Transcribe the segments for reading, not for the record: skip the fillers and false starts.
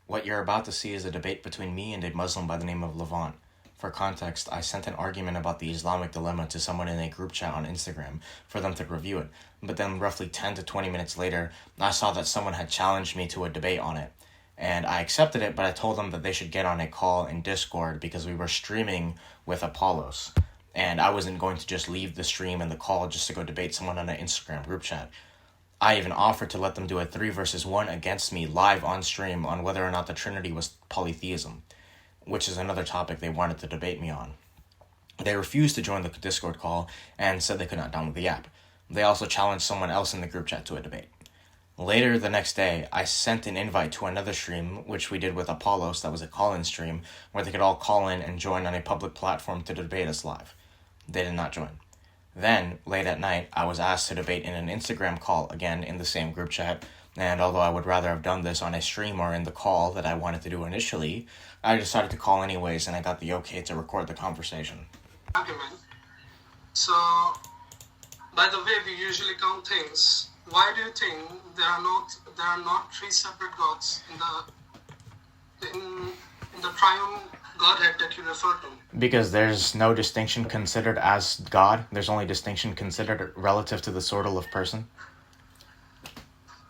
What you're about to see is a debate between me and a Muslim by the name of Levant. For context, I sent an argument about the Islamic dilemma to someone in a group chat on Instagram for them to review it, but then roughly 10 to 20 minutes later, I saw that someone had challenged me to a debate on it. And I accepted it, but I told them that they should get on a call in Discord because we were streaming with Apollos. And I wasn't going to just leave the stream and the call just to go debate someone on an Instagram group chat. I even offered to let them do a 3 versus 1 against me live on stream on whether or not the Trinity was polytheism, which is another topic they wanted to debate me on. They refused to join the Discord call and said they could not download the app. They also challenged someone else in the group chat to a debate. Later the next day, I sent an invite to another stream, which we did with Apollos, that was a call-in stream, where they could all call in and join on a public platform to debate us live. They did not join. Then, late at night, I was asked to debate in an Instagram call, again in the same group chat, and although I would rather have done this on a stream or in the call that I wanted to do initially, I decided to call anyways, and I got the okay to record the conversation. Argument. So, by the way, we usually count things. Why do you think there are not 3 separate gods in the triune Godhead that you refer to? Because there's no distinction considered as God. There's only distinction considered relative to the sortal of person.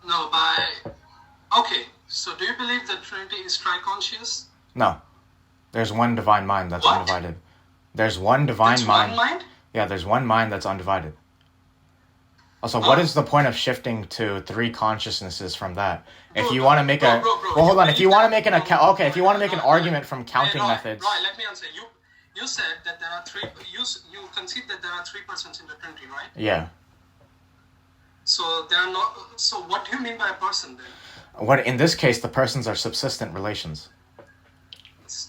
No, okay, so do you believe that Trinity is triconscious? No. There's one divine mind that's What? undivided. There's one divine mind. One mind? Yeah, there's one mind that's undivided. Also, what is the point of shifting to 3 consciousnesses from that? If you want to make well, hold on. If you want to make an account, if you want to make an argument from counting methods. Right, let me answer. You said that there are 3. You concede that there are 3 persons in the Trinity, right? Yeah. So there are not. So what do you mean by a person then? What in this case, the persons are subsistent relations.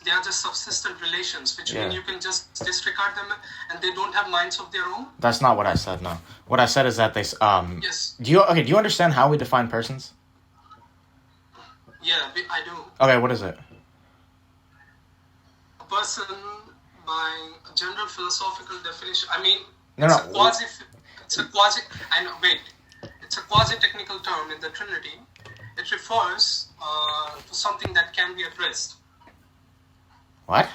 They are just subsistent relations, which mean you can just disregard them and they don't have minds of their own? That's not what I said, no. What I said is that they Yes. Do you understand how we define persons? Yeah, I do. Okay, what is it? A person, by a general philosophical definition, I mean, It's a quasi-technical term in the Trinity. It refers to something that can be addressed. What?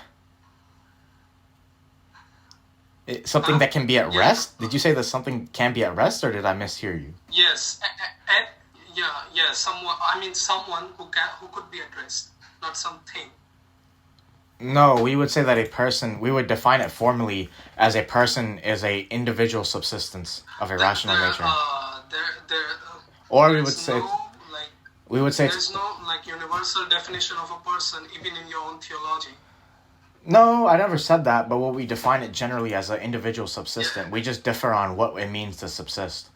Something that can be at rest? Did you say that something can be at rest, or did I mishear you? Yes, someone who could be addressed, not something. No, we would say that a person, we would define it formally as a person is a individual subsistence of a rational nature. Or we would say, there's no universal definition of a person, even in your own theology. No, I never said that, but what we define it generally as an individual subsistent. We just differ on what it means to subsist.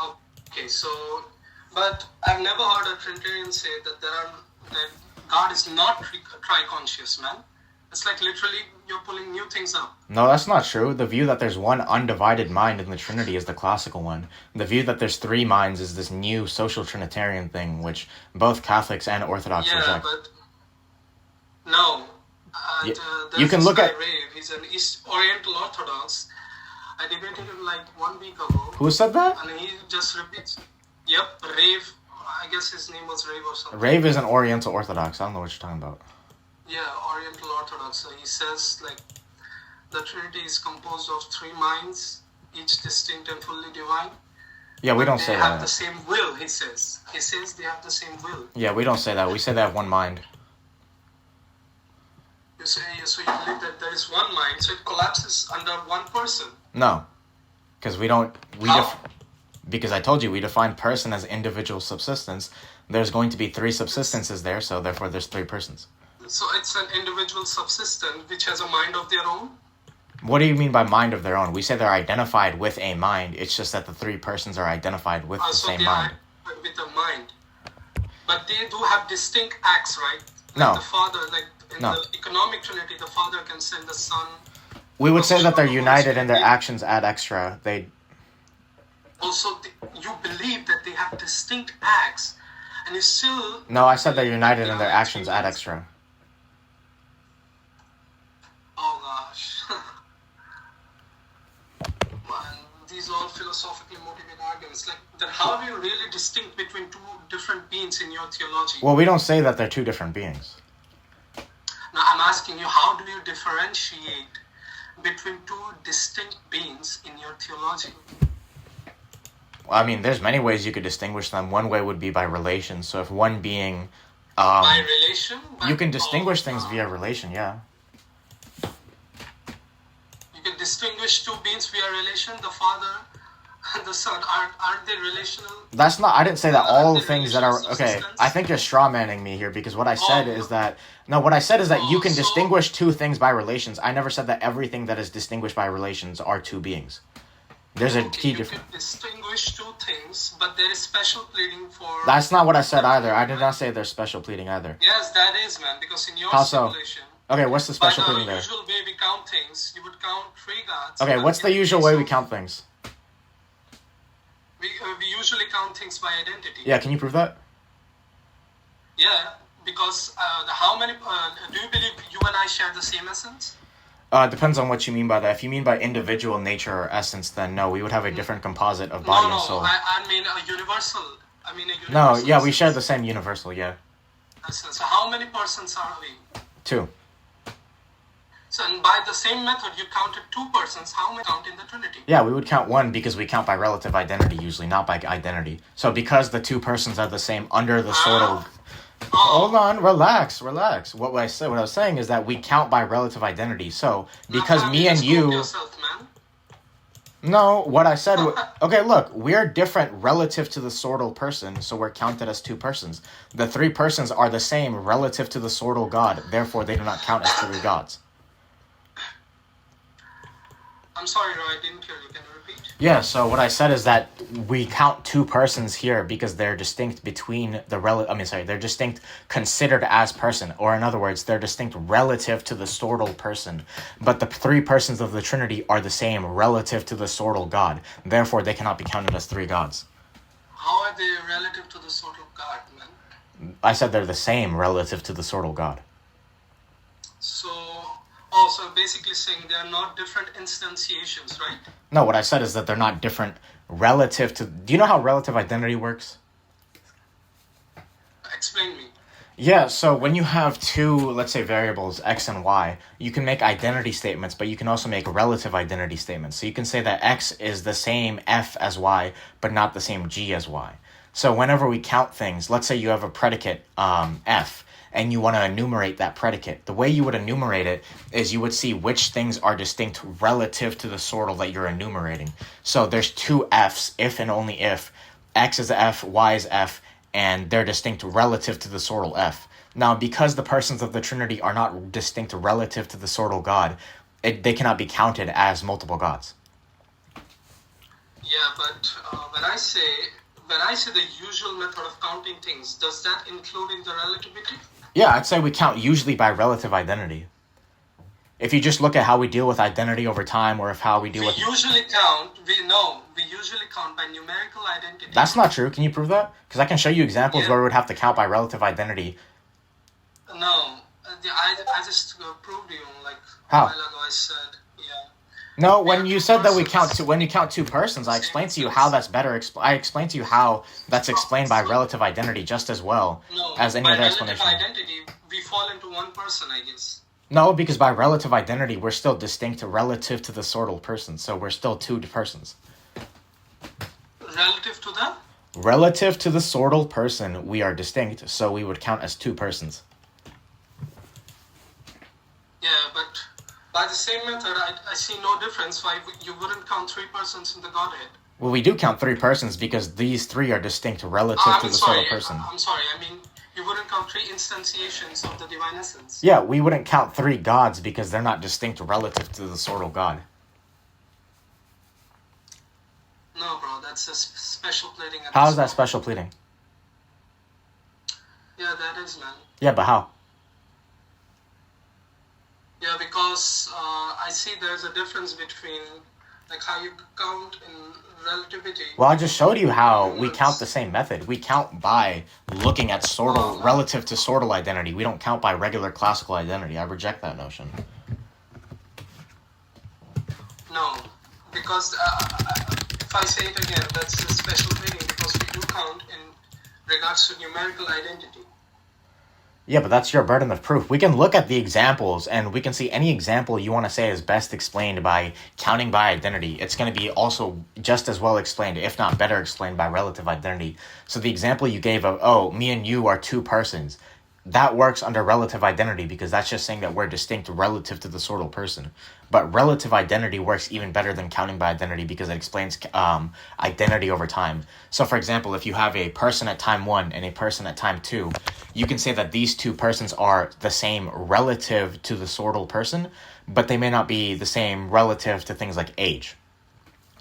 Okay, but I've never heard a Trinitarian say that God is not triconscious, man. It's like literally you're pulling new things up. No, that's not true. The view that there's one undivided mind in the Trinity is the classical one. The view that there's 3 minds is this new social Trinitarian thing, which both Catholics and Orthodox reject. Yeah, but no. You can look at Rave. He's an East Oriental Orthodox. I debated him like 1 week ago. Who said that? And he just repeats. Yep, Rave. I guess his name was Rave or something. Rave is an Oriental Orthodox. I don't know what you're talking about. Yeah, Oriental Orthodox. So he says the Trinity is composed of 3 minds, each distinct and fully divine. Yeah, we don't say that. They have the same will, he says. He says they have the same will. Yeah, we don't say that. We say they have one mind. You say, so you believe that there is one mind, so it collapses under one person. No, because because I told you we define person as individual subsistence. There's going to be 3 subsistences there, so therefore there's 3 persons. So it's an individual subsistent which has a mind of their own? What do you mean by mind of their own? We say they're identified with a mind. It's just that the 3 persons are identified with the same mind. With a mind. But they do have distinct acts, right? No. The Father, the economic Trinity, the Father can send the Son. We would say that they're united in their actions ad extra. Also, you believe that they have distinct acts, and you still... No, I said they're united in their actions ad extra. Oh gosh. Man, these are all philosophically motivated arguments. Like, then how do you really distinguish between two different beings in your theology? Well, we don't say that they're two different beings. Now, I'm asking you, how do you differentiate between two distinct beings in your theology? Well, I mean, there's many ways you could distinguish them. One way would be by relation. So if one being... by relation? You can distinguish things via relation, yeah. You can distinguish two beings via relation, the Father and the Son. Aren't they relational? That's not... I didn't say that all things that are... relational Okay, subsistence? I think you're straw-manning me here, because what I said is that... No, what I said is that you can distinguish two things by relations. I never said that everything that is distinguished by relations are two beings. There's a key difference. You can distinguish two things, but there is special pleading for... That's not what I said either. I did not say there's special pleading either. Yes, that is, man, because in your How so? simulation... Okay, what's the special by pleading the there? usual way we count things, you would count three gods. Okay, but what's in the usual case way we of- count things? We usually count things by identity. Yeah, can you prove that? Yeah, because how many... do you believe you and I share the same essence? Depends on what you mean by that. If you mean by individual nature or essence, then no, we would have a different composite of body and soul. I mean a universal. I mean a universal. No, yeah, we essence. share the same universal, yeah. Essence. So how many persons are we? 2. So and by the same method you counted 2 persons. How many count in the Trinity? Yeah, we would count 1 because we count by relative identity usually, not by identity. So because the 2 persons are the same under the sort of... Hold on, relax. What I was saying is that we count by relative identity. So because me and you... Yourself, man. No, what I said... Okay, look, we're different relative to the sortal person, so we're counted as 2 persons. The 3 persons are the same relative to the sortal God, therefore they do not count as 3 gods. I'm sorry, Roy, I didn't hear you. Can you repeat? Yeah, so what I said is that we count 2 persons here because they're distinct between the they're distinct considered as person, or in other words, they're distinct relative to the sortal person. But the 3 persons of the Trinity are the same relative to the sortal God. Therefore, they cannot be counted as 3 gods. How are they relative to the sort of God, man? I said they're the same relative to the sortal God. So basically saying they are not different instantiations, right? No, what I said is that they're not different relative to... Do you know how relative identity works? Explain me. Yeah, so when you have 2, let's say, variables, x and y, you can make identity statements, but you can also make relative identity statements. So you can say that x is the same f as y, but not the same g as y. So whenever we count things, let's say you have a predicate, f, and you want to enumerate that predicate. The way you would enumerate it is you would see which things are distinct relative to the sortal that you're enumerating. So there's 2 f's, if and only if. X is f, y is f, and they're distinct relative to the sortal f. Now, because the persons of the Trinity are not distinct relative to the sortal God, they cannot be counted as multiple gods. Yeah, but when I say the usual method of counting things, does that include in the relativity? Yeah, I'd say we count usually by relative identity. If you just look at how we deal with identity over time, or if how we deal with... We usually count by numerical identity. That's not true. Can you prove that? Because I can show you examples where we would have to count by relative identity. No, I just proved you like How? a while ago. I said, yeah. No, when you said that we persons. when you count 2 persons, I explained to you how that's better. I explained to you how that's explained by relative identity just as well as any by other relative explanation. identity, we fall into 1 person, I guess. No, because by relative identity, we're still distinct relative to the sortal person, so we're still 2 persons. Relative to the? Relative to the sortal person, we are distinct, so we would count as 2 persons. Yeah, but by the same method, I see no difference why you wouldn't count 3 persons in the Godhead. Well, we do count 3 persons because these 3 are distinct relative to the sortal person. I'm sorry, I mean, you wouldn't count 3 instantiations of the divine essence. Yeah, we wouldn't count 3 gods because they're not distinct relative to the sortal God. No, bro, that's a special pleading. How is that special pleading? Yeah, that is, man. Yeah, but how? Yeah, because I see there's a difference between like how you count in relativity. Well, I just showed you how we count the same method. We count by looking at sortal relative to sortal identity. We don't count by regular classical identity. I reject that notion. No, because if I say it again, that's a special pleading. account in regards to numerical identity. Yeah, but that's your burden of proof. We can look at the examples, and we can see any example you want to say is best explained by counting by identity. It's going to be also just as well explained, if not better explained, by relative identity. So the example you gave of, me and you are two persons, that works under relative identity because that's just saying that we're distinct relative to the sortal person. But relative identity works even better than counting by identity because it explains identity over time. So for example, if you have a person at time 1 and a person at time 2, you can say that these two persons are the same relative to the sortal person, but they may not be the same relative to things like age.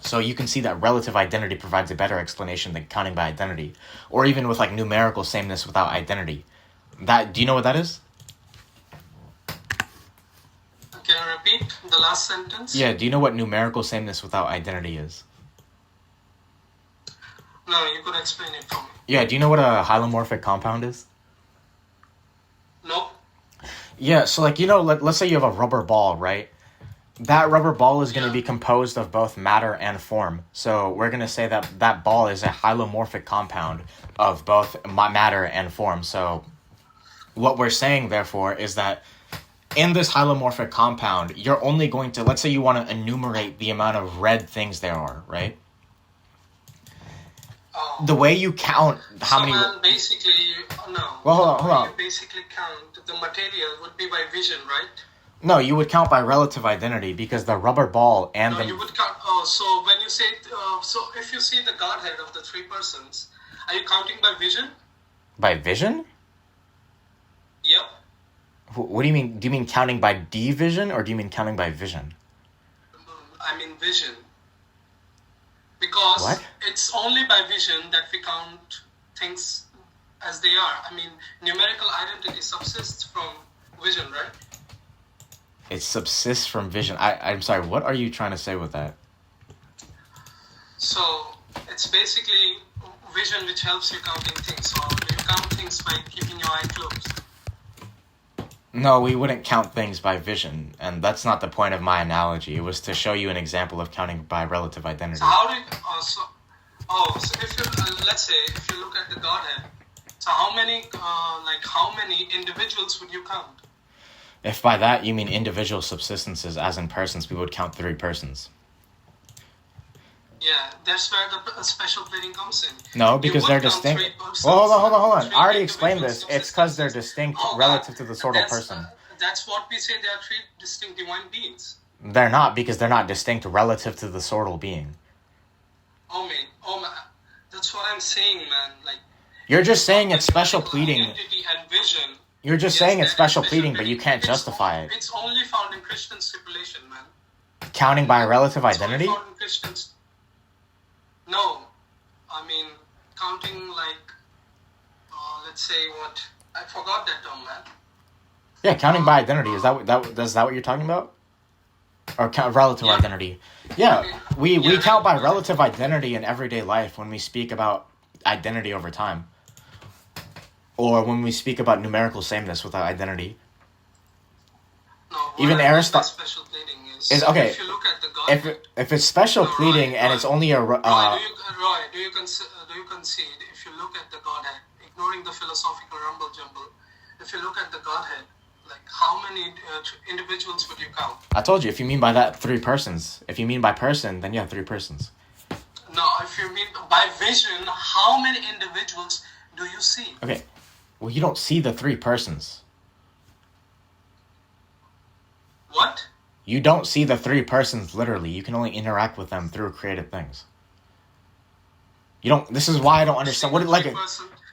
So you can see that relative identity provides a better explanation than counting by identity, or even with like numerical sameness without identity. Do you know what that is? Can you repeat the last sentence? Yeah, do you know what numerical sameness without identity is? No, you could explain it for me. Yeah, do you know what a hylomorphic compound is? No. Yeah, so like, let's say you have a rubber ball, right? That rubber ball is going to be composed of both matter and form. So we're going to say that that ball is a hylomorphic compound of both matter and form. So what we're saying, therefore, is that in this hylomorphic compound, you're only going to, let's say you want to enumerate the amount of red things there are, right? The way you count how many... basically, no. Well, hold on. You basically count the material would be by vision, right? No, you would count by relative identity because the rubber ball and you would count... so when you say... so if you see the Godhead of the three persons, are you counting by vision? By vision? Yep. What do you mean? Do you mean counting by division or do you mean counting by vision? I mean vision. Because it's only by vision that we count things as they are. I mean, numerical identity subsists from vision, right? It subsists from vision. I'm sorry, what are you trying to say with that? So, it's basically vision which helps you counting things. So, you count things by keeping your eye closed. No, we wouldn't count things by vision, and that's not the point of my analogy. It was to show you an example of counting by relative identity. So how do you... so if you, let's say, if you look at the Godhead, so how many individuals would you count? If by that you mean individual subsistences, as in persons, we would count 3 persons. Yeah, that's where the special pleading comes in. No, because they're distinct. Well, hold on. I already explained this. It's because they're distinct relative to the sortal person. That's what we say. They are 3 distinct divine beings. They're not, because they're not distinct relative to the sortal being. Oh man, that's what I'm saying, man. Like, you're just saying it's special pleading. Identity and vision. You're just saying it's special pleading, but you can't justify it. It's only found in Christian stipulation, man. Counting by relative identity? It's only found in Christians. No, I mean counting like, let's say what? I forgot that term, man. Yeah, counting by identity. Is that what you're talking about? Or count relative identity? Yeah, we count by relative identity in everyday life when we speak about identity over time, or when we speak about numerical sameness without identity. No, even Aristotle. Special pleading is okay. If you look at the Godhead, if it's special pleading and it's only a Roy, do you concede? If you look at the Godhead, ignoring the philosophical rumble jumble, if you look at the Godhead, like how many individuals would you count? I told you, if you mean by that 3 persons. If you mean by person, then you have 3 persons. No, if you mean by vision, how many individuals do you see? Okay, well, you don't see the 3 persons. What? You don't see the 3 persons literally. You can only interact with them through created things. You don't. This is why I don't understand. What like?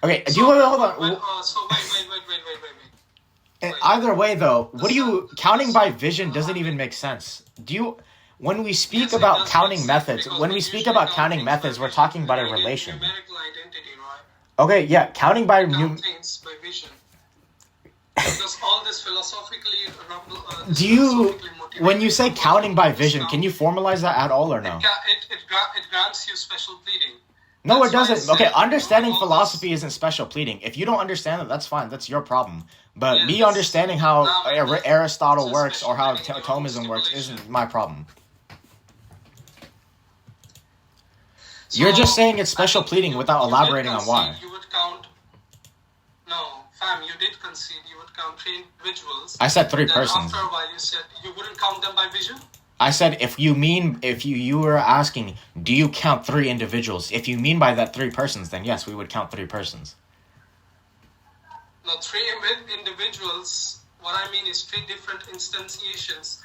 Okay, do you hold on? So wait. Either way, though, what do you counting by vision doesn't even make sense. Do you? When we speak about counting methods, we're talking about a relation. Numerical identity, right? Okay, yeah, counting by things by vision. Because all this philosophically when you say counting by vision, can you formalize that at all or no? It grants you special pleading. No, it doesn't. Okay, understanding philosophy isn't special pleading. If you don't understand it, that's fine. That's your problem. But me understanding how Aristotle works or how Thomism works isn't my problem. You're just saying it's special pleading without elaborating on why. You would count. No, fam, you did concede. You would count 3 individuals. I said 3 then persons. After a while, you said you wouldn't count them by vision. I said if you were asking, do you count 3 individuals? If you mean by that 3 persons, then yes, we would count 3 persons. No, 3 individuals. What I mean is 3 different instantiations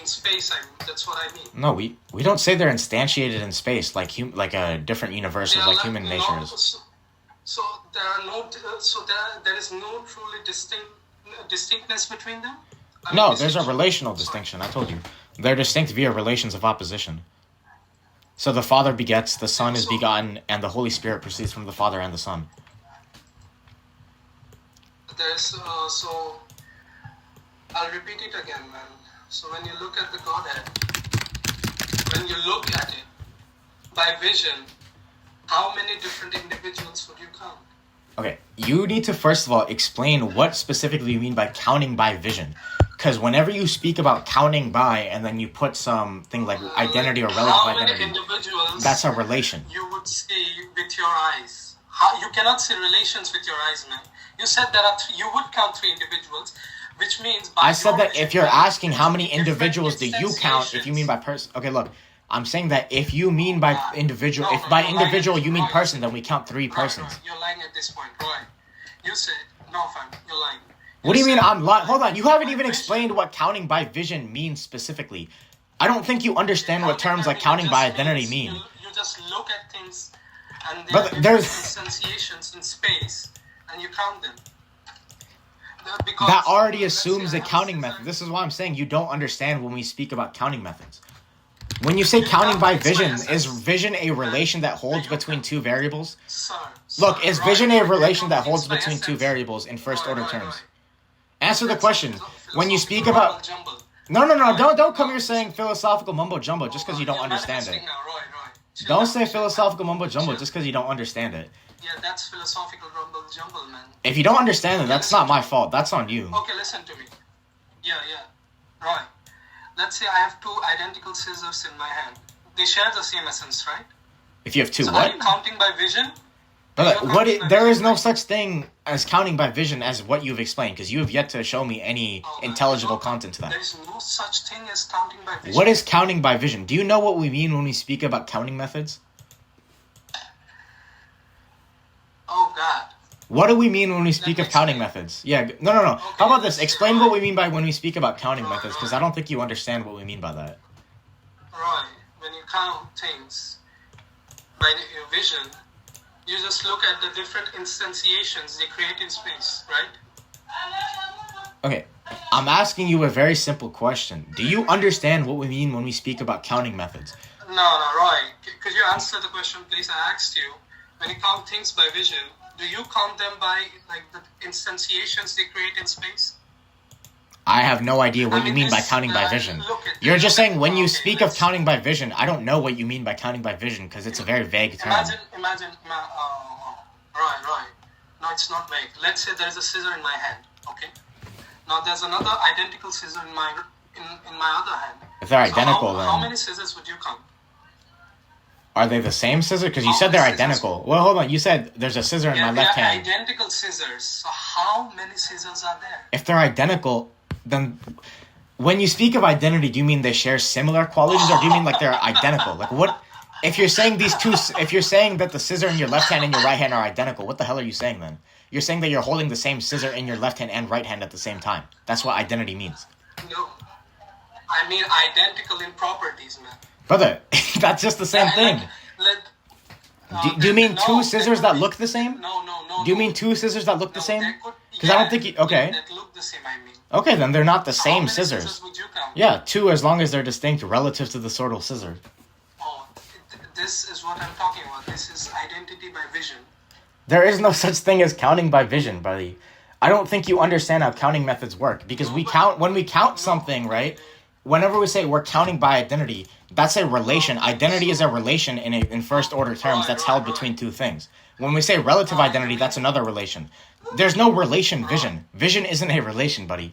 in space. That's what I mean. No, we don't say they're instantiated in space like different universes like human nature is. So there is no truly distinctness between them. No, there's a relational distinction. I told you, they're distinct via relations of opposition. So the Father begets, the Son is begotten, and the Holy Spirit proceeds from the Father and the Son. There's so I'll repeat it again, man. So when you look at the Godhead, when you look at it by vision, how many different individuals would you count? Okay, you need to first of all explain what specifically you mean by counting by vision. Because whenever you speak about counting by and then you put something like identity or relative identity, that's a relation. You would see with your eyes. You cannot see relations with your eyes, man. You said you would count 3 individuals, which means by I said that if you're asking how many individuals do you count, if you mean by person. Okay, look, I'm saying that if you mean by individual, if by individual you mean person, then we count 3 persons. Roy, you're lying at this point, Roy. You said, no, fam, you're lying. What do you mean I'm lying? Hold on, you haven't even explained what counting by vision means specifically. I don't think you understand what terms like counting by identity mean. You just look at things and but there's instantiations in space and you count them. That already assumes a counting method. This is why I'm saying you don't understand when we speak about counting methods. When you say counting by vision, is vision a relation that holds between 2 variables? Look, is vision a relation that holds between 2 variables in first order terms? Answer the question. When you speak about... No, don't come here saying philosophical mumbo-jumbo just because you don't understand it. Don't say philosophical mumbo-jumbo just because you don't understand it. Yeah, that's philosophical mumbo-jumbo, man. If you don't understand it, that's not my fault. That's on you. Okay, listen to me. Yeah. Right. Let's say I have 2 identical scissors in my hand. They share the same essence, right? If you have 2 so what? Are you counting by vision? But there is no such thing as counting by vision as what you've explained, because you have yet to show me any intelligible content to that. There is no such thing as counting by vision. What is counting by vision? Do you know what we mean when we speak about counting methods? Oh, God. What do we mean when we speak of counting methods? Yeah, no. Okay, how about this? Explain what we mean by when we speak about counting methods, because I don't think you understand what we mean by that. Right. When you count things by your vision, you just look at the different instantiations they create in space, right? Okay, I'm asking you a very simple question. Do you understand what we mean when we speak about counting methods? No, right. Could you answer the question, please? I asked you, when you count things by vision, do you count them by like the instantiations they create in space? I have no idea what you mean by counting by vision. You're just saying when you speak of counting by vision, I don't know what you mean by counting by vision because it's a very vague term. Imagine, right. No, it's not vague. Let's say there's a scissor in my hand, okay? Now there's another identical scissor in my other hand. If they're identical, then... How many scissors would you count? Are they the same scissor? Because you said they're identical. Well, hold on. You said there's a scissor in my left hand. They're identical scissors. So how many scissors are there? If they're identical, then when you speak of identity, do you mean they share similar qualities, or do you mean like they're identical? Like what? If you're saying if you're saying that the scissor in your left hand and your right hand are identical, what the hell are you saying then? You're saying that you're holding the same scissor in your left hand and right hand at the same time. That's what identity means. No, I mean identical in properties, man. Brother, that's just the same thing. Do you mean 2 scissors that look the same? No. Do you mean 2 scissors that look the same? Because I don't think you... Okay. That look the same, I mean. Okay, then they're not the same scissors. Scissors would you count? Yeah, 2 as long as they're distinct relative to the sort of scissor. Oh, this is what I'm talking about. This is identity by vision. There is no such thing as counting by vision, buddy. I don't think you understand how counting methods work. Because when we count something, right? Whenever we say we're counting by identity, that's a relation. Identity is a relation in first order terms that's held between 2 things. When we say relative identity, that's another relation. There's no relation vision. Vision isn't a relation, buddy.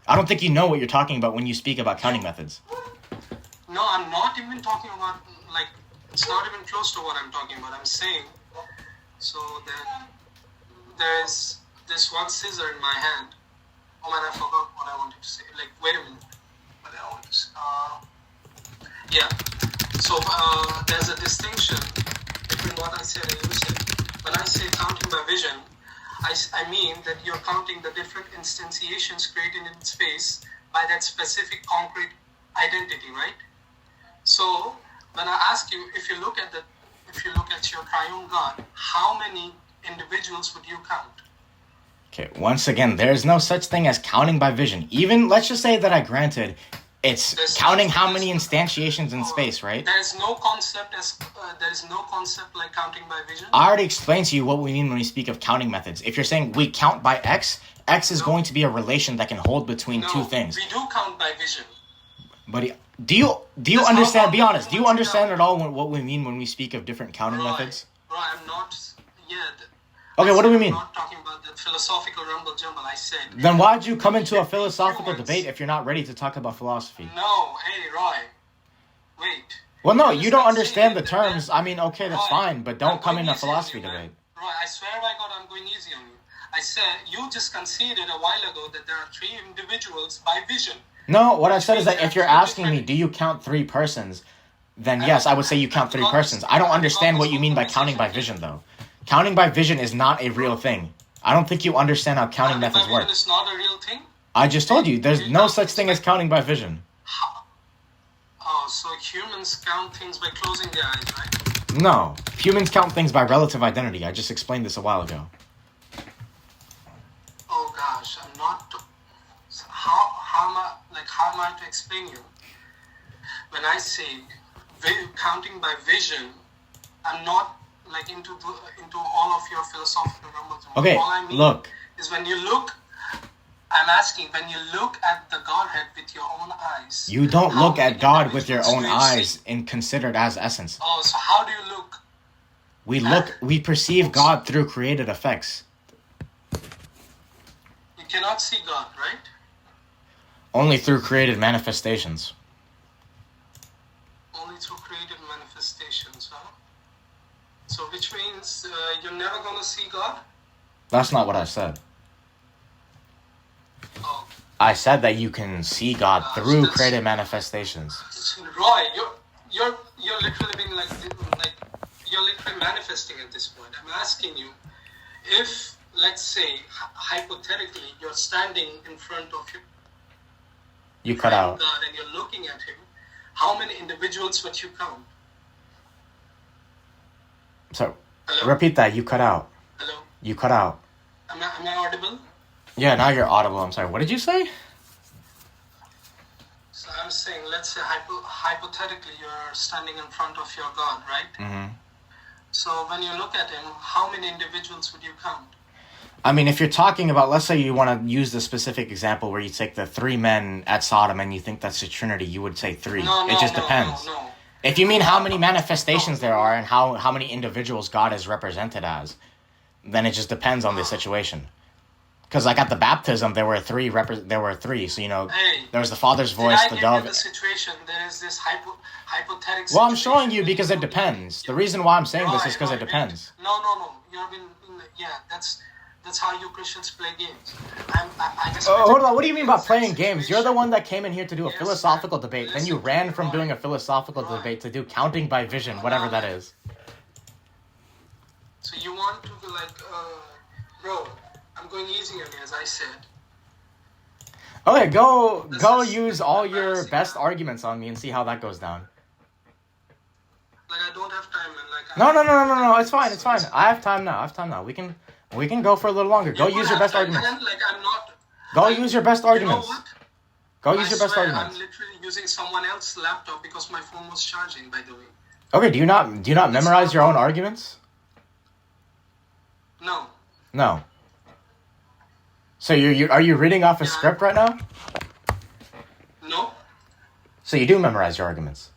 I don't think you know what you're talking about when you speak about counting methods. No, I'm not even talking about like It's not even close to what I'm talking about. I'm saying, so that there's this one scissor in my hand. Oh man, I forgot what I wanted to say. Like, wait a minute. What I wanted to say. Yeah. So there's a distinction between what I said and you said. When I say counting by vision, I mean that you're counting the different instantiations created in space by that specific concrete identity, right? So when I ask you, if you look at your triune God, how many individuals would you count? Okay, once again, there's no such thing as counting by vision. Even, let's just say that I granted it's counting how many instantiations in space, right? There's no concept like counting by vision. I already explained to you what we mean when we speak of counting methods. If you're saying we count by X is going to be a relation that can hold between two things. We do count by vision. But do you understand? Be honest. Do you understand at all what we mean when we speak of different counting methods? Right, I'm not yet. Okay, what do we mean? I'm not talking about the philosophical rumble jumble. I said. Then why'd you come into a philosophical debate if you're not ready to talk about philosophy? No, hey, Roy. Wait. Well, no, you don't understand the terms. I mean, okay, that's fine, but don't come in a philosophy debate. Roy, I swear by God, I'm going easy on you. I said, you just conceded a while ago that there are 3 individuals by vision. No, what I said is that if you're asking me, do you count 3 persons, then yes, I would say you count 3 persons. I don't understand what you mean by counting by vision, though. Counting by vision is not a real thing. I don't think you understand how counting methods work. It's not a real thing? I just told you, there's no such thing as counting by vision. Oh, so humans count things by closing their eyes, right? No, humans count things by relative identity. I just explained this a while ago. Oh gosh, I'm not... How am I to explain you? When I say counting by vision, I'm not into all of your philosophical rumbles. Okay, all I mean look. Is when you look, I'm asking, when you look at the Godhead with your own eyes. You don't look at God with your own eyes and considered as essence. Oh, so how do you look? We perceive God through created effects. You cannot see God, right? Only through created manifestations. Only through created manifestations, huh? So which means you're never going to see God? That's not what I said. Oh. I said that you can see God through created manifestations. Roy, you're literally being like you're literally manifesting at this point. I'm asking you, if let's say hypothetically you're standing in front of You cut out. God and you're looking at him, how many individuals would you count? So, Hello? repeat that. You cut out. Hello? You cut out. Am I audible? Yeah, now you're audible. I'm sorry. What did you say? So I'm saying, let's say hypothetically you're standing in front of your God, right? Mm-hmm. So when you look at him, how many individuals would you count? I mean, if you're talking about, let's say you want to use the specific example where you take the 3 men at Sodom and you think that's a Trinity, you would say 3. It just depends. No. If you mean how many manifestations there are and how many individuals God is represented as, then it just depends on the situation. Because like at the baptism, there were 3. So there was the Father's voice, the dove. The situation, there is this hypothetical. Well, I'm showing you because it depends. The reason why I'm saying this is because it depends. No. That's how you Christians play games. I just hold on. What do you mean by playing games? You're the one that came in here to do a philosophical debate. Then you ran from doing a philosophical debate to do counting by vision, whatever that is. So you want to be like, bro, I'm going easy on you, as I said. Okay, go use all your best arguments on me and see how that goes down. Like, I don't have time, man. No. It's fine. I have time now. We can go for a little longer. Go use your best arguments. Use your best arguments. You know what? Use your best arguments. I'm literally using someone else's laptop because my phone was charging, by the way. Okay, do you not memorize your own arguments? No. So are you reading off a script right now? No. So you do memorize your arguments?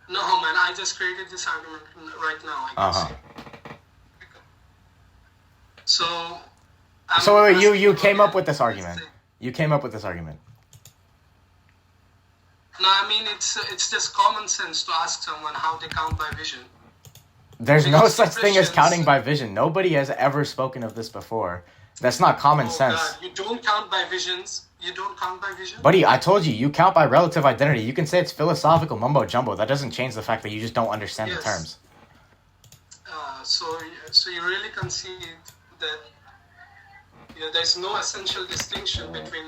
No, man. I just created this argument right now, I guess. So you came up with this argument. You came up with this argument. No, I mean it's just common sense to ask someone how they count by vision. There's no Because such thing as Christians- counting by vision. Nobody has ever spoken of this before. That's not common sense. God, you don't count by visions. You don't count by vision. Buddy, I told you, you count by relative identity. You can say it's philosophical mumbo jumbo. That doesn't change the fact that you just don't understand the Yes. terms. So you really concede that there's no essential distinction between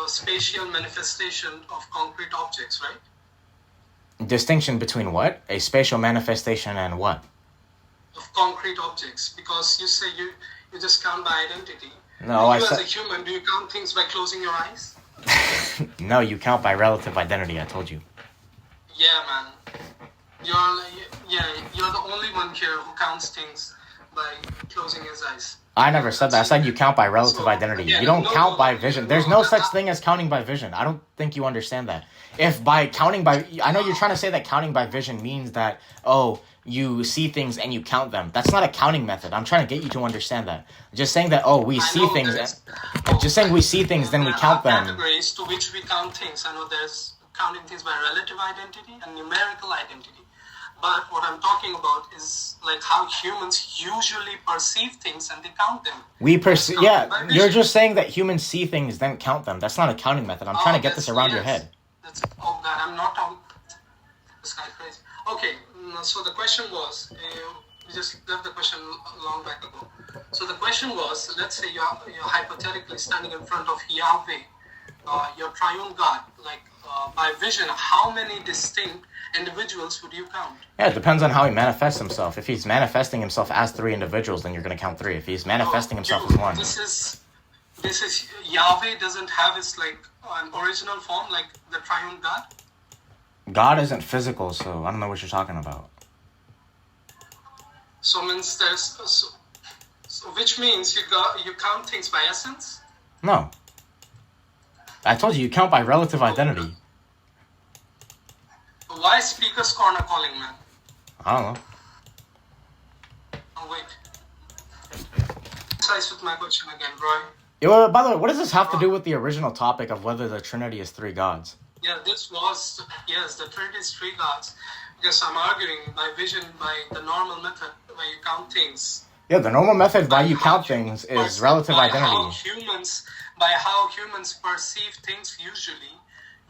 spatial manifestation of concrete objects, right? Distinction between what? A spatial manifestation and what? Of concrete objects, because you say you just count by identity. No, I you said... as a human, do you count things by closing your eyes? No, you count by relative identity, I told you. Yeah, man. You're the only one here who counts things by closing his eyes. I never said that. I said you count by relative So, identity. yeah, You don't no, count by no, vision. no, There's no no, such no. thing as counting by vision. I don't think you understand that. If by counting by... I know you're trying to say that counting by vision means that, oh, you see things and you count them. That's not a counting method. I'm trying to get you to understand that. Just saying that, oh, we see things... Just saying we see things, then we There count are them. categories to which we count things. I know there's counting things by relative identity and numerical identity. But what I'm talking about is like how humans usually perceive things and they count them. We perceive... Counting Yeah, by you're vision. just saying that humans see things, then count them. That's not a counting method. I'm trying to get this around your head. Oh God, I'm not on this guy crazy. Okay, so the question was, we just left the question long back ago. So the question was, let's say you're hypothetically standing in front of Yahweh, your triune God, like by vision, how many distinct individuals would you count? Yeah, it depends on how he manifests himself. If he's manifesting himself as 3 individuals, then you're going to count 3. If he's manifesting himself as 1. This is Yahweh doesn't have his like an original form like the triune God. God isn't physical, so I don't know what you're talking about. So means there's so which means you count things by essence. No. I told you count by relative identity. Why speaker's corner calling, man? I don't know. Oh wait. Precise with my question again, Roy. Yeah, well, by the way, what does this have to do with the original topic of whether the Trinity is 3 gods? Yeah, this was yes, the Trinity is 3 gods. Because I'm arguing by vision, by the normal method, where you count things. Yeah, the normal method by you count things is relative by identity. By how humans perceive things usually,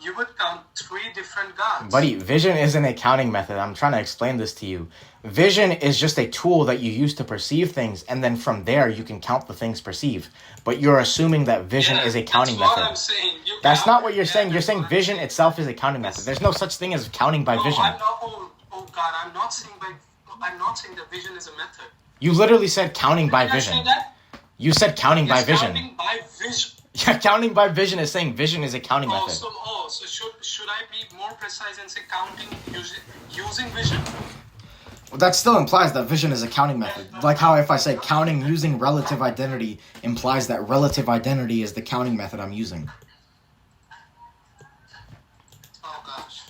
you would count 3 different gods. Buddy, vision isn't a counting method. I'm trying to explain this to you. Vision is just a tool that you use to perceive things, and then from there you can count the things perceived. But you're assuming that vision is a counting that's method. What I'm saying. That's not what you're saying. You're saying vision itself is a counting method. There's no such thing as counting by vision. I'm not, oh God, I'm not saying that vision is a method. You literally said counting by Did I vision. say that? You said counting by Yes, vision. Counting by vision. Yeah, counting by vision is saying vision is a counting method. So should I be more precise and say counting using vision? Well, that still implies that vision is a counting method. Like how if I say counting using relative identity implies that relative identity is the counting method I'm using. Oh gosh.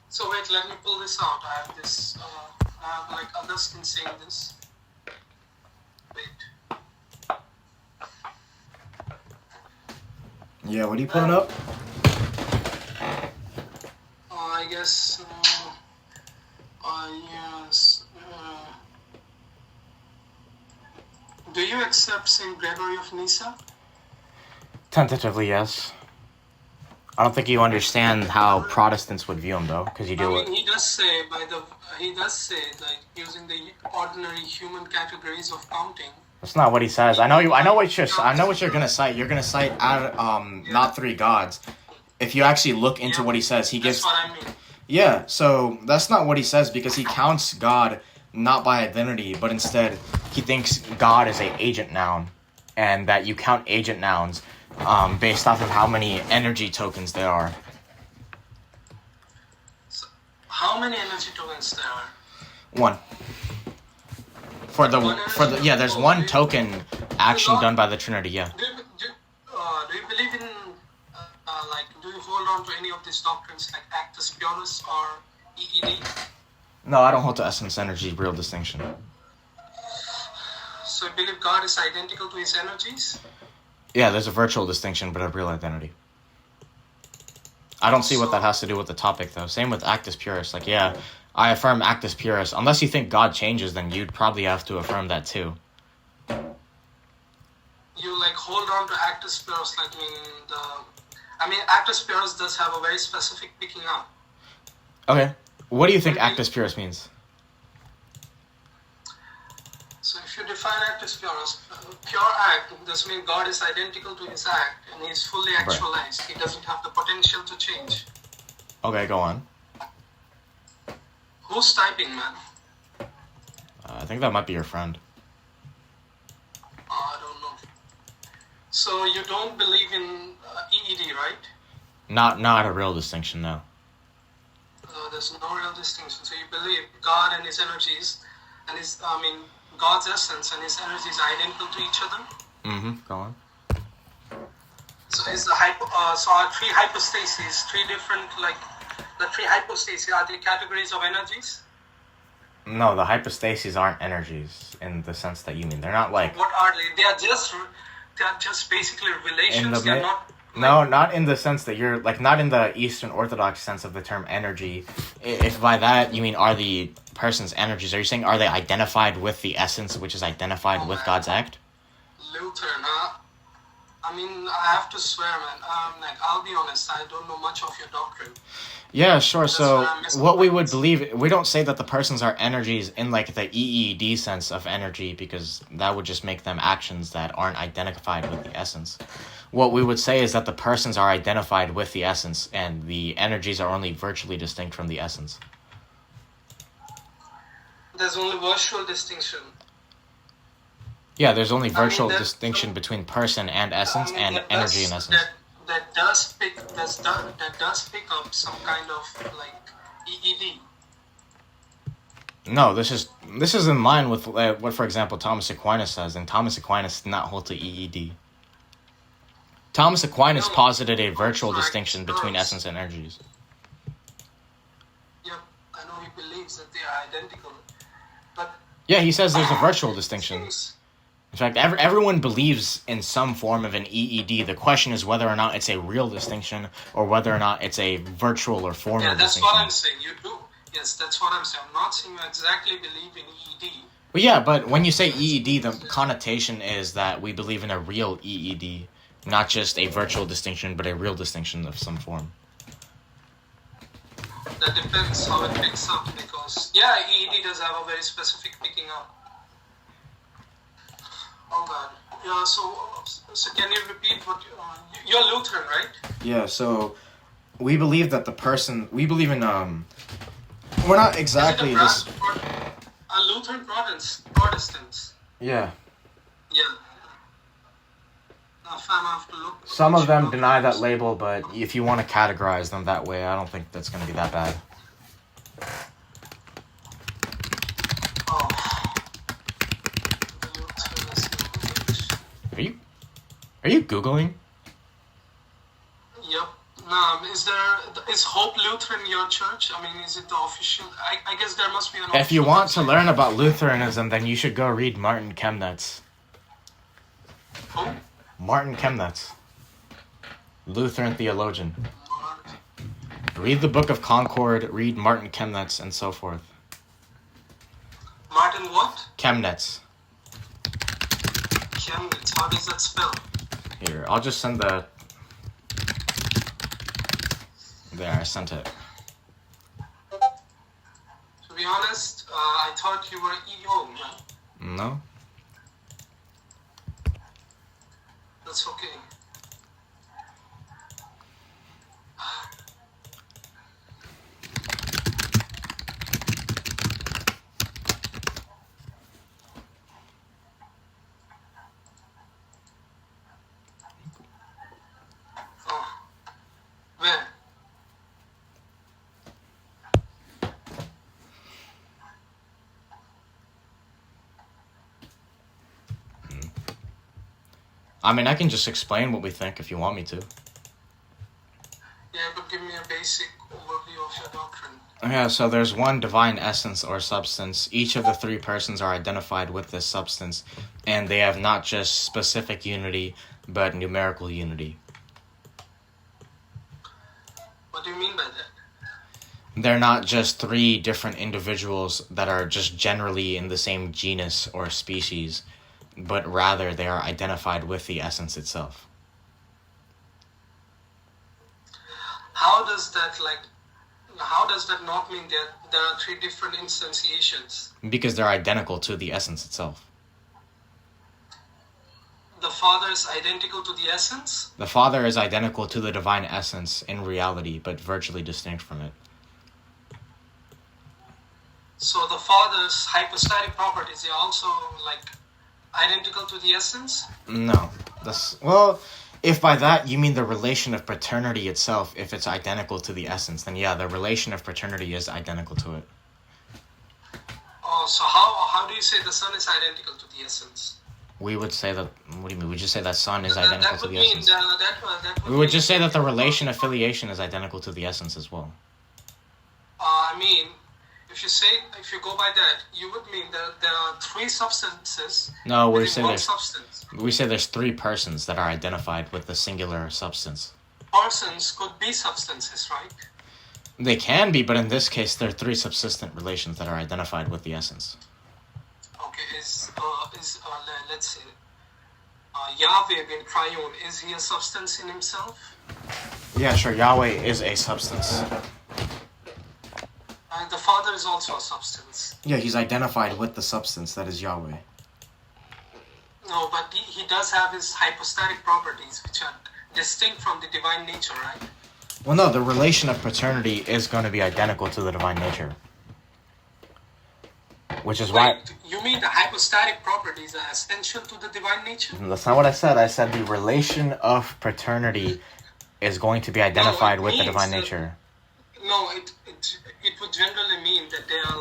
So wait, let me pull this out. I have this. I have like others in saying this. Wait. Yeah, what are you pulling up? I guess. Yes. Do you accept Saint Gregory of Nyssa? Tentatively, yes. I don't think you understand how Protestants would view him, though, because you do I it. mean, he does say like using the ordinary human categories of counting. That's not what he says. I know what you're gonna cite. You're gonna cite not 3 gods. If you actually look into what he says, he gives. That's what I mean. Yeah, so that's not what he says because he counts God not by identity, but instead he thinks God is a agent noun, and that you count agent nouns based off of how many energy tokens there are. So, how many energy tokens there are? 1. There's 1 token action done by the Trinity. Yeah. Do you believe in do you hold on to any of these doctrines like Actus Purus or EED? No, I don't hold to essence energy real distinction. So you believe God is identical to his energies? Yeah, there's a virtual distinction, but a real identity. I don't see what that has to do with the topic, though. Same with actus purus. Like, yeah, I affirm actus purus. Unless you think God changes, then you'd probably have to affirm that too. You like hold on to actus purus, like actus purus does have a very specific picking up. Okay. What do you think actus purus means? So if you define actus purus, pure act, this means God is identical to his act and he is fully actualized. He doesn't have the potential to change. Okay, go on. Who's typing, man? I think that might be your friend. I don't know. So you don't believe in EED, right? Not a real distinction, no. There's no real distinction. So you believe God and his energies, and God's essence and his energies are identical to each other? Mm-hmm. Go on. So is the so our three hypostases, the three hypostases are the categories of energies? No, the hypostases aren't energies in the sense that you mean. They're not like... What are they? They are just basically relations. They're not... No, not in the sense that you're... Like, not in the Eastern Orthodox sense of the term energy. If by that you mean are the person's energies, are you saying are they identified with the essence which is identified with God's act? Lutheran, huh? I have to swear, man. I'll be honest, I don't know much of your doctrine. Yeah, sure. So what we would believe, we don't say that the persons are energies in like the EED sense of energy, because that would just make them actions that aren't identified with the essence. What we would say is that the persons are identified with the essence and the energies are only virtually distinct from the essence. There's only virtual distinction. Yeah, there's only virtual distinction between person and essence and energy and essence. That does pick up some kind of like EED. No, this is in line with what, for example, Thomas Aquinas says, and Thomas Aquinas did not hold to EED. Thomas Aquinas posited a virtual distinction between essence and energies. Yep, I know he believes that they are identical, but yeah, he says there's a virtual distinction. In fact, everyone believes in some form of an EED. The question is whether or not it's a real distinction or whether or not it's a virtual or formal distinction. Yeah, that's what I'm saying. You do. Yes, that's what I'm saying. I'm not saying you exactly believe in EED. Well, yeah, but when you say EED, the connotation is that we believe in a real EED, not just a virtual distinction, but a real distinction of some form. That depends how it picks up, because, yeah, EED does have a very specific picking up. Oh God. Yeah, so can you repeat what you're Lutheran, right? Yeah, so we believe that the person, we believe in, we're not exactly this. Lutheran Protestants. Yeah. Yeah. Now, fam, I have to look. Some of them deny that label, but if you want to categorize them that way, I don't think that's going to be that bad. Are you Googling? Yep. Is Hope Lutheran your church? Is it the official? I guess there must be an official. If you want to learn about Lutheranism, then you should go read Martin Chemnitz. Who? Martin Chemnitz. Lutheran theologian. Read the Book of Concord, read Martin Chemnitz, and so forth. Martin what? Chemnitz. Chemnitz. How does that spell? Here, I'll just send the... There, I sent it. To be honest, I thought you were EO, man. No? That's okay. Where? I can just explain what we think if you want me to. Yeah, but give me a basic overview of your doctrine. Yeah, so there's one divine essence or substance. Each of the three persons are identified with this substance, and they have not just specific unity, but numerical unity. But mean by that? They're not just three different individuals that are just generally in the same genus or species, but rather they are identified with the essence itself. How does that not mean that there are three different instantiations? Because they're identical to the essence itself. The Father is identical to the essence? The Father is identical to the divine essence in reality, but virtually distinct from it. So the Father's hypostatic properties are also identical to the essence? No. If by that you mean the relation of paternity itself, if it's identical to the essence, then yeah, the relation of paternity is identical to it. Oh, so how do you say the Son is identical to the essence? We would say that. What do you mean? We just say that Son is identical to the essence. That We would just say that the relation of filiation is identical to the essence as well. If you go by that, you would mean that there are three substances. No, we say there's three persons that are identified with the singular substance. Persons could be substances, right? They can be, but in this case, there are three subsistent relations that are identified with the essence. Okay, let's say Yahweh being triune, is he a substance in himself? Yeah, sure. Yahweh is a substance. And the Father is also a substance. Yeah, he's identified with the substance that is Yahweh. No, but he does have his hypostatic properties, which are distinct from the divine nature, right? Well, no, the relation of paternity is going to be identical to the divine nature. Which is why... You mean the hypostatic properties are essential to the divine nature? That's not what I said. I said the relation of paternity is going to be identified with the divine nature. No, it would generally mean that they are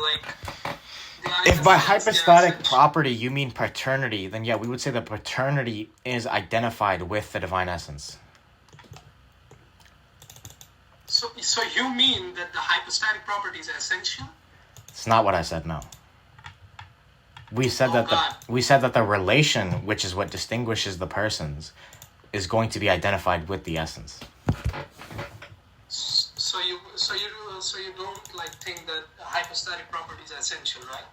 If by hypostatic property you mean paternity, then yeah, we would say that paternity is identified with the divine essence. So you mean that the hypostatic properties are essential? It's not what I said, no. We said that the relation, which is what distinguishes the persons, is going to be identified with the essence. So you don't think that hypostatic properties are essential, right?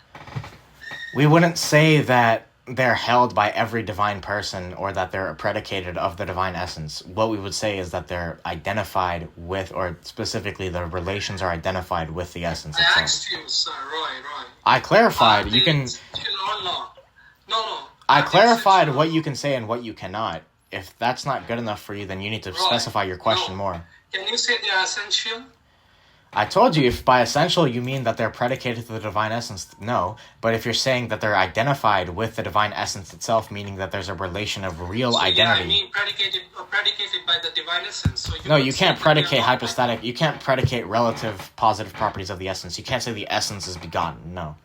We wouldn't say that they're held by every divine person or that they're predicated of the divine essence. What we would say is that they're identified with, or specifically the relations are identified with the essence itself. I asked you, sir, Roy. I clarified. You can. No. I clarified what you can say and what you cannot. If that's not good enough for you, then you need to specify your question more. Can you say they are essential? I told you, if by essential you mean that they're predicated to the divine essence, no. But if you're saying that they're identified with the divine essence itself, meaning that there's a relation of real identity. Yeah, I mean predicated by the divine essence. So you can't predicate hypostatic. You can't predicate relative positive properties of the essence. You can't say the essence is begotten. No.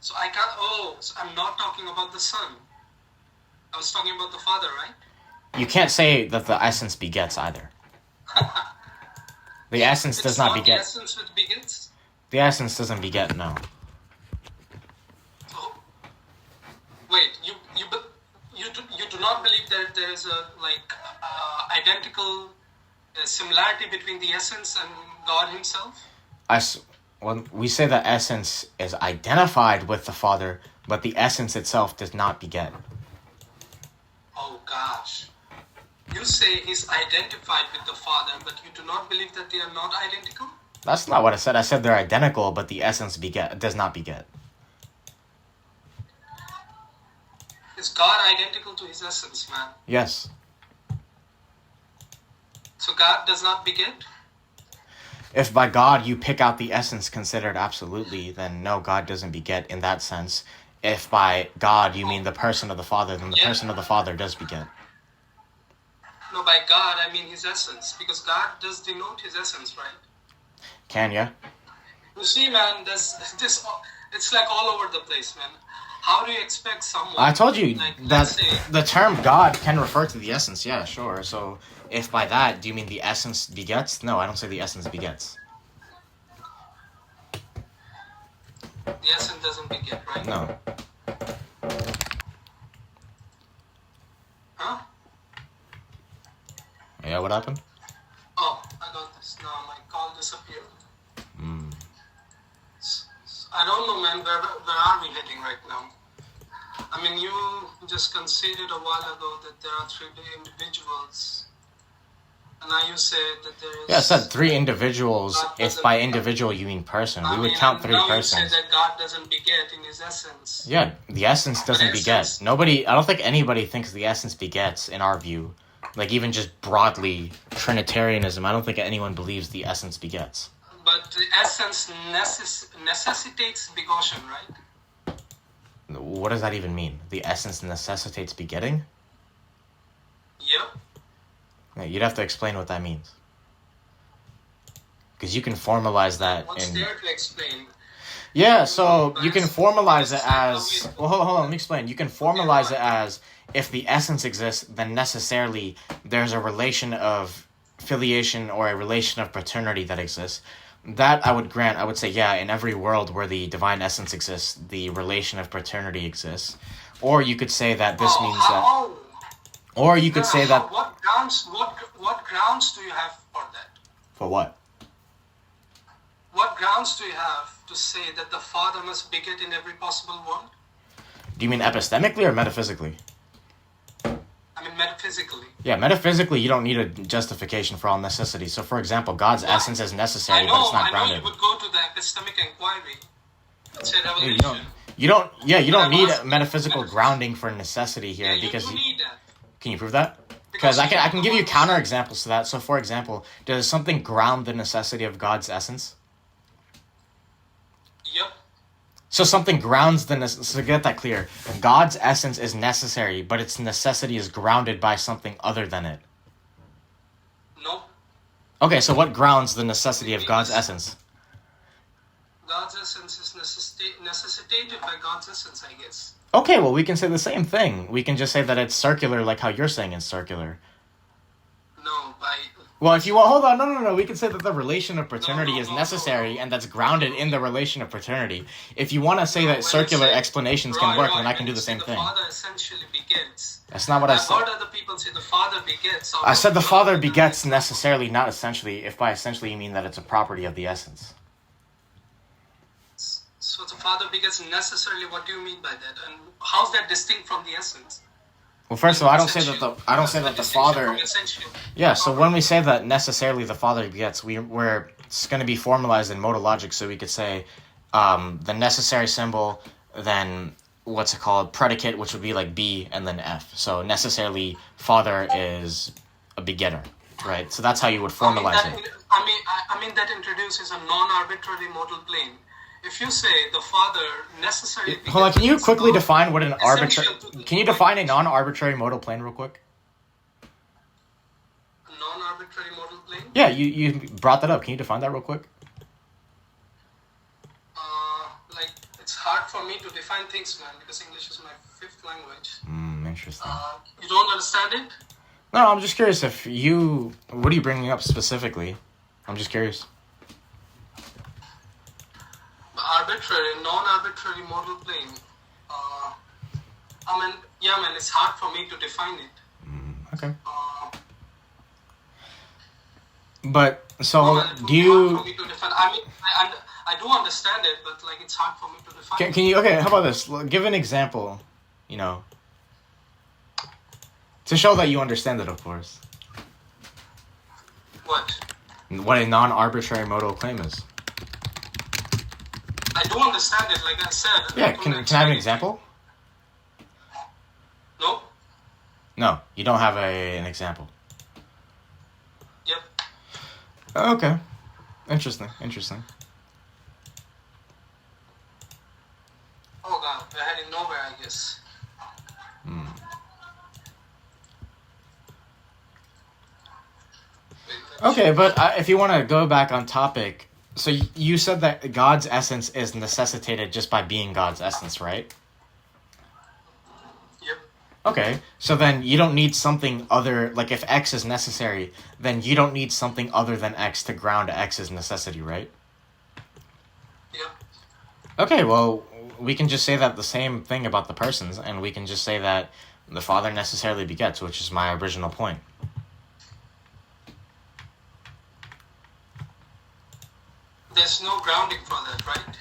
So I can't. So I'm not talking about the Son. I was talking about the Father, right? You can't say that the essence begets either. The essence does not beget. The essence which begets? The essence doesn't beget, no. Oh. Wait, you do not believe that there is a identical similarity between the essence and God Himself? We say that essence is identified with the Father, but the essence itself does not beget. Oh gosh. You say he's identified with the Father, but you do not believe that they are not identical? That's not what I said. I said they're identical, but the essence does not beget. Is God identical to his essence, man? Yes. So God does not beget? If by God you pick out the essence considered absolutely, then no, God doesn't beget in that sense. If by God you mean the person of the Father, then the person of the Father does beget. No, by God I mean his essence, because God does denote his essence, right? Can ya? You see, man, it's like all over the place, man. How do you expect someone... I told you that the term God can refer to the essence, yeah, sure. So if by that, do you mean the essence begets? No, I don't say the essence begets. The essence doesn't beget, right? No. Huh? Yeah, what happened? Oh, disappear. Mm. I don't know, man, where are we heading right now? I mean, you just conceded a while ago that there are 3 individuals. And now you say that there is... Yeah, I said 3 individuals. If by individual you mean person. We would count 3 persons. You said that God doesn't beget in his essence. Yeah, the essence doesn't beget. I don't think anybody thinks the essence begets in our view. Like, even just broadly, Trinitarianism, I don't think anyone believes the essence begets. But the essence necessitates begotten, right? What does that even mean? The essence necessitates begetting? Yep. Yeah, you'd have to explain what that means. Because you can formalize that What's there to explain? Yeah, so you can formalize it as... Well, hold on, let me explain. You can formalize it as, if the essence exists, then necessarily there's a relation of filiation or a relation of paternity that exists. That I would grant. I would say, yeah, in every world where the divine essence exists, the relation of paternity exists. Or you could say that this means that... Or you could say that... What grounds do you have for that? For what? What grounds do you have to say that the Father must beget in every possible world? Do you mean epistemically or metaphysically? I mean metaphysically. Yeah, metaphysically, you don't need a justification for all necessity. So, for example, God's essence is necessary, but it's not grounded. I know you would go to the epistemic inquiry. Say revelation. You don't need a metaphysical grounding for necessity here because you need that. Can you prove that? Because I can give you counterexamples to that. So, for example, does something ground the necessity of God's essence? Yep. So something grounds the so get that clear. God's essence is necessary, but its necessity is grounded by something other than it. No. Okay, so what grounds the necessity of God's essence? God's essence is necessitated by God's essence, I guess. Okay, well, we can say the same thing. We can just say that it's circular, like how you're saying it's circular. No, by... Well, if you want... Hold on, no. We can say that the relation of paternity is necessary, and that's grounded in the relation of paternity. If you want to say that circular explanations can work, then I can do the same thing. The Father essentially begets. That's not what I said. I've heard other people say the Father begets. I said the Father begets necessarily, not essentially, if by essentially you mean that it's a property of the essence. So the Father begets necessarily, what do you mean by that? And how's that distinct from the essence? Well, first of all, I don't say that the Father... Yeah, so when we say that necessarily the Father begets, it's going to be formalized in modal logic, so we could say the necessary symbol, then what's it called, predicate, which would be like B, and then F. So necessarily Father is a begetter, right? So that's how you would formalize it. I mean that introduces a non-arbitrary modal plane. If you say the Father necessarily... Hold on, can you quickly define what an arbitrary... Can you define a non-arbitrary modal plane real quick? A non-arbitrary modal plane? Yeah, you brought that up. Can you define that real quick? It's hard for me to define things, man, because English is my 5th language. Interesting. You don't understand it? No, I'm just curious if you... What are you bringing up specifically? I'm just curious. Arbitrary, non-arbitrary modal plane. It's hard for me to define it. Okay. But, so, do you... Hard for me to define. I do understand it, but, it's hard for me to define it. Can you... Okay, how about this? Give an example, to show that you understand it, of course. What? What a non-arbitrary modal claim is. I do understand it, like I said. Yeah, can I have an example? No. No, you don't have an example. Yep. Okay. Interesting. Oh God, we're heading nowhere, I guess. Okay, but if you want to go back on topic, so you said that God's essence is necessitated just by being God's essence, right? Yep. Okay, so then you don't need something other, like if X is necessary, then you don't need something other than X to ground X's necessity, right? Yep. Okay, well, we can just say that the same thing about the persons, and we can just say that the Father necessarily begets, which is my original point. there's no grounding for that, right?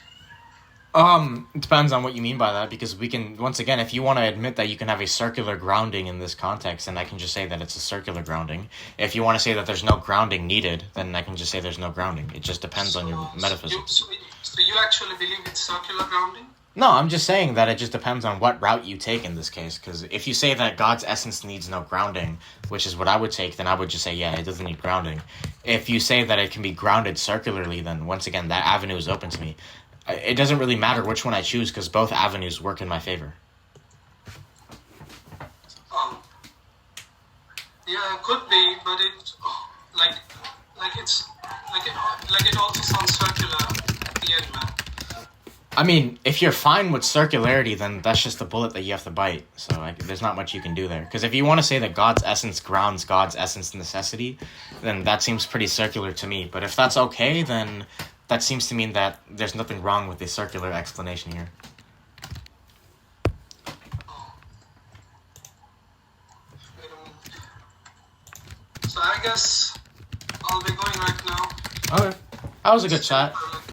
It depends on what you mean by that, because we can, once again, if you want to admit that you can have a circular grounding in this context, then I can just say that it's a circular grounding. If you want to say that there's no grounding needed, then I can just say there's no grounding. It just depends on your metaphysics. So you actually believe it's circular grounding? No, I'm just saying that it just depends on what route you take in this case, because if you say that God's essence needs no grounding, which is what I would take, then I would just say, yeah, it doesn't need grounding. If you say that it can be grounded circularly, then once again, that avenue is open to me. It doesn't really matter which one I choose, because both avenues work in my favor. Yeah, it could be, but it it also sounds circular at the end, man. I mean, if you're fine with circularity, then that's just the bullet that you have to bite. So there's not much you can do there. Because if you want to say that God's essence grounds God's essence necessity, then that seems pretty circular to me. But if that's okay, then that seems to mean that there's nothing wrong with the circular explanation here. Wait a minute. So I guess I'll be going right now. Okay. That was a good chat.